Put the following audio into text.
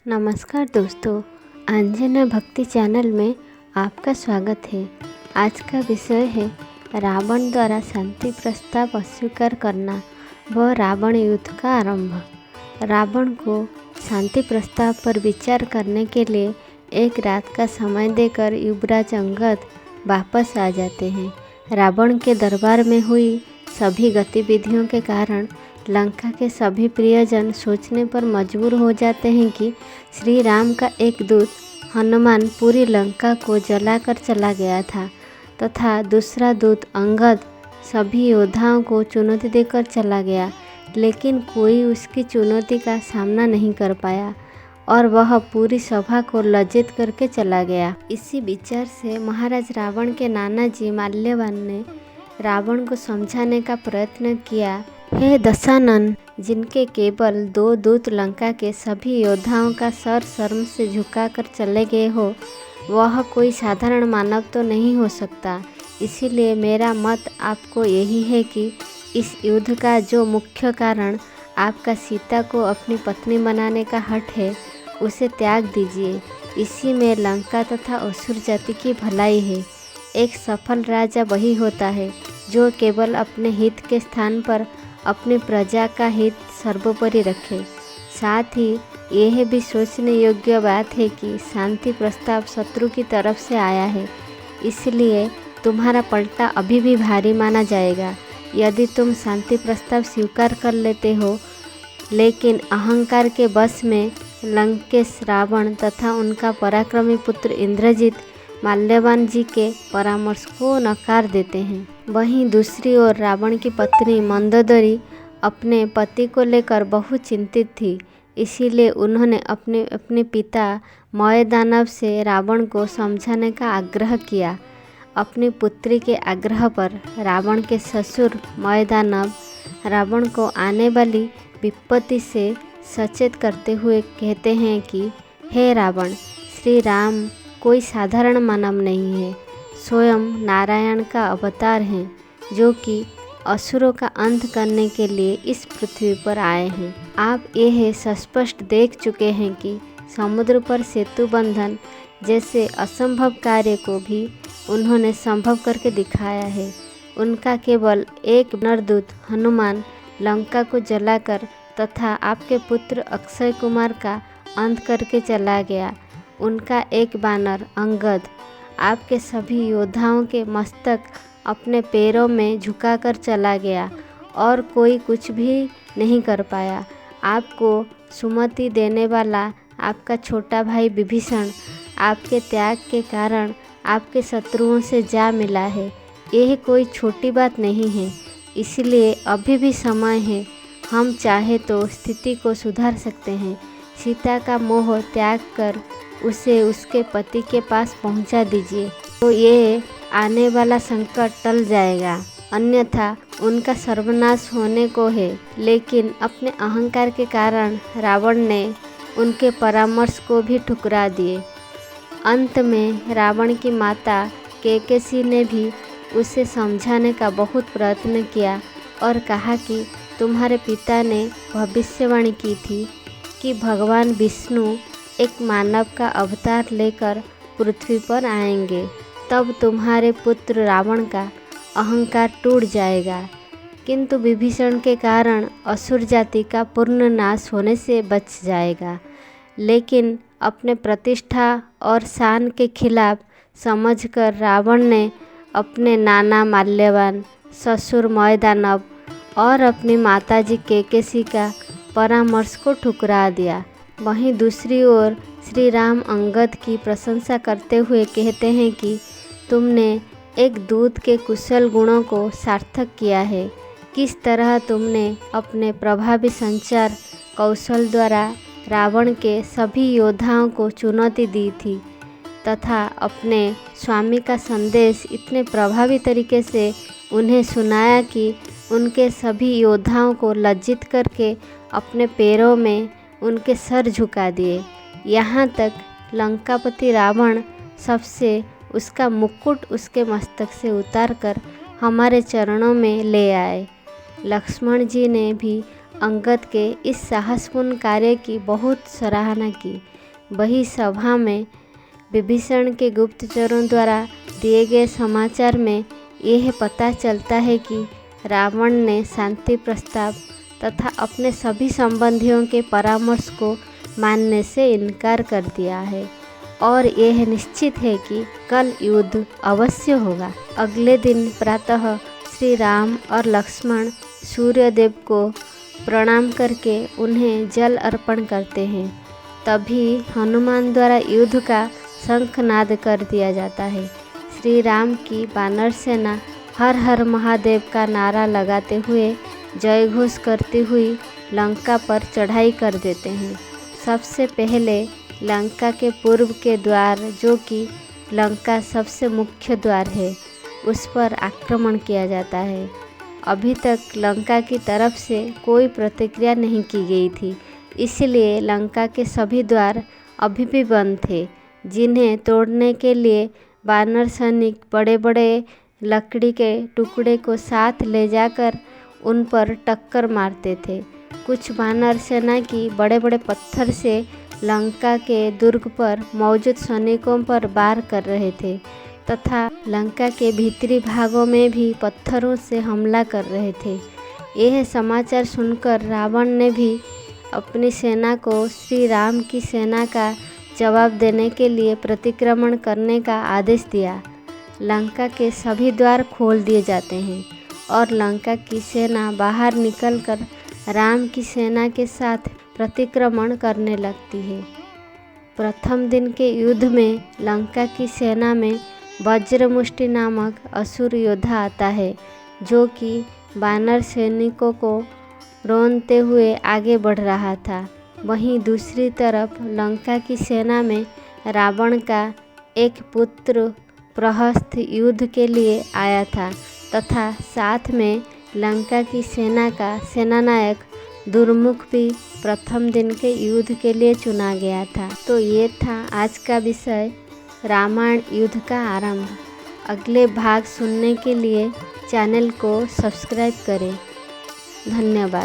नमस्कार दोस्तों, अंजना भक्ति चैनल में आपका स्वागत है। आज का विषय है रावण द्वारा शांति प्रस्ताव अस्वीकार करना व रावण युद्ध का आरंभ। रावण को शांति प्रस्ताव पर विचार करने के लिए एक रात का समय देकर युवराज अंगद वापस आ जाते हैं। रावण के दरबार में हुई सभी गतिविधियों के कारण लंका के सभी प्रियजन सोचने पर मजबूर हो जाते हैं कि श्री राम का एक दूत हनुमान पूरी लंका को जलाकर चला गया था तथा दूसरा दूत अंगद सभी योद्धाओं को चुनौती देकर चला गया, लेकिन कोई उसकी चुनौती का सामना नहीं कर पाया और वह पूरी सभा को लज्जित करके चला गया। इसी विचार से महाराज रावण के नाना जी माल्यवान ने रावण को समझाने का प्रयत्न किया। हे दशानन, जिनके केवल 2 दूत लंका के सभी योद्धाओं का सर शर्म से झुकाकर चले गए हो, वह कोई साधारण मानव तो नहीं हो सकता। इसीलिए मेरा मत आपको यही है कि इस युद्ध का जो मुख्य कारण आपका सीता को अपनी पत्नी बनाने का हठ है, उसे त्याग दीजिए। इसी में लंका तथा असुर जाति की भलाई है। एक सफल राजा वही होता है जो केवल अपने हित के स्थान पर अपनी प्रजा का हित सर्वोपरि रखे। साथ ही यह भी सोचने योग्य बात है कि शांति प्रस्ताव शत्रु की तरफ से आया है, इसलिए तुम्हारा पलटा अभी भी भारी माना जाएगा। यदि तुम शांति प्रस्ताव स्वीकार कर लेते हो, लेकिन अहंकार के वश में लंकेश रावण तथा उनका पराक्रमी पुत्र इंद्रजित माल्यवान जी के परामर्श को नकार देते हैं, वहीं दूसरी ओर रावण की पत्नी मंदोदरी अपने पति को लेकर बहुत चिंतित थी। इसीलिए उन्होंने अपने पिता मयदानव से रावण को समझाने का आग्रह किया। अपनी पुत्री के आग्रह पर रावण के ससुर मयदानव रावण को आने वाली विपत्ति से सचेत करते हुए कहते हैं कि हे रावण, श्री राम कोई साधारण मानव नहीं है, स्वयं नारायण का अवतार हैं, जो कि असुरों का अंत करने के लिए इस पृथ्वी पर आए हैं। आप यह स्पष्ट देख चुके हैं कि समुद्र पर सेतु बंधन जैसे असंभव कार्य को भी उन्होंने संभव करके दिखाया है। उनका केवल एक नरदूत हनुमान लंका को जलाकर तथा आपके पुत्र अक्षय कुमार का अंत करके चला गया। उनका एक बानर अंगद आपके सभी योद्धाओं के मस्तक अपने पैरों में झुकाकर चला गया और कोई कुछ भी नहीं कर पाया। आपको सुमति देने वाला आपका छोटा भाई विभीषण आपके त्याग के कारण आपके शत्रुओं से जा मिला है। यह कोई छोटी बात नहीं है, इसलिए अभी भी समय है। हम चाहे तो स्थिति को सुधार सकते हैं। सीता का मोह त्याग कर उसे उसके पति के पास पहुंचा दीजिए, तो ये आने वाला संकट टल जाएगा, अन्यथा उनका सर्वनाश होने को है। लेकिन अपने अहंकार के कारण रावण ने उनके परामर्श को भी ठुकरा दिए। अंत में रावण की माता कैकेयी ने भी उसे समझाने का बहुत प्रयत्न किया और कहा कि तुम्हारे पिता ने भविष्यवाणी की थी कि भगवान विष्णु एक मानव का अवतार लेकर पृथ्वी पर आएंगे, तब तुम्हारे पुत्र रावण का अहंकार टूट जाएगा। किंतु विभीषण के कारण असुर जाति का पूर्ण नाश होने से बच जाएगा। लेकिन अपने प्रतिष्ठा और शान के खिलाफ समझकर रावण ने अपने नाना माल्यवान, ससुर मयदानव और अपनी माताजी कैकेयी का परामर्श को ठुकरा दिया। वहीं दूसरी ओर श्री राम अंगद की प्रशंसा करते हुए कहते हैं कि तुमने एक दूत के कुशल गुणों को सार्थक किया है। किस तरह तुमने अपने प्रभावी संचार कौशल द्वारा रावण के सभी योद्धाओं को चुनौती दी थी तथा अपने स्वामी का संदेश इतने प्रभावी तरीके से उन्हें सुनाया कि उनके सभी योद्धाओं को लज्जित करके अपने पैरों में उनके सर झुका दिए। यहाँ तक लंकापति रावण सबसे उसका मुकुट उसके मस्तक से उतारकर हमारे चरणों में ले आए। लक्ष्मण जी ने भी अंगद के इस साहसपूर्ण कार्य की बहुत सराहना की। वही सभा में विभीषण के गुप्तचरों द्वारा दिए गए समाचार में यह पता चलता है कि रावण ने शांति प्रस्ताव तथा अपने सभी संबंधियों के परामर्श को मानने से इनकार कर दिया है और यह निश्चित है कि कल युद्ध अवश्य होगा। अगले दिन प्रातः श्री राम और लक्ष्मण सूर्यदेव को प्रणाम करके उन्हें जल अर्पण करते हैं। तभी हनुमान द्वारा युद्ध का शंखनाद कर दिया जाता है। श्री राम की वानर सेना हर हर महादेव का नारा लगाते हुए जय घोष करती हुई लंका पर चढ़ाई कर देते हैं। सबसे पहले लंका के पूर्व के द्वार, जो कि लंका सबसे मुख्य द्वार है, उस पर आक्रमण किया जाता है। अभी तक लंका की तरफ से कोई प्रतिक्रिया नहीं की गई थी, इसलिए लंका के सभी द्वार अभी भी बंद थे, जिन्हें तोड़ने के लिए वानर सैनिक बड़े बड़े लकड़ी के टुकड़े को साथ ले जाकर उन पर टक्कर मारते थे। कुछ वानर सेना की बड़े बड़े पत्थर से लंका के दुर्ग पर मौजूद सैनिकों पर वार कर रहे थे तथा लंका के भीतरी भागों में भी पत्थरों से हमला कर रहे थे। यह समाचार सुनकर रावण ने भी अपनी सेना को श्री राम की सेना का जवाब देने के लिए प्रतिक्रमण करने का आदेश दिया। लंका के सभी द्वार खोल दिए जाते हैं और लंका की सेना बाहर निकलकर राम की सेना के साथ प्रतिक्रमण करने लगती है। प्रथम दिन के युद्ध में लंका की सेना में वज्रमुष्टि नामक असुर योद्धा आता है, जो कि वानर सैनिकों को रोनते हुए आगे बढ़ रहा था। वहीं दूसरी तरफ लंका की सेना में रावण का एक पुत्र प्रहस्त युद्ध के लिए आया था तथा साथ में लंका की सेना का सेनानायक दुर्मुख भी प्रथम दिन के युद्ध के लिए चुना गया था। तो ये था आज का विषय, रामायण युद्ध का आरंभ। अगले भाग सुनने के लिए चैनल को सब्सक्राइब करें। धन्यवाद।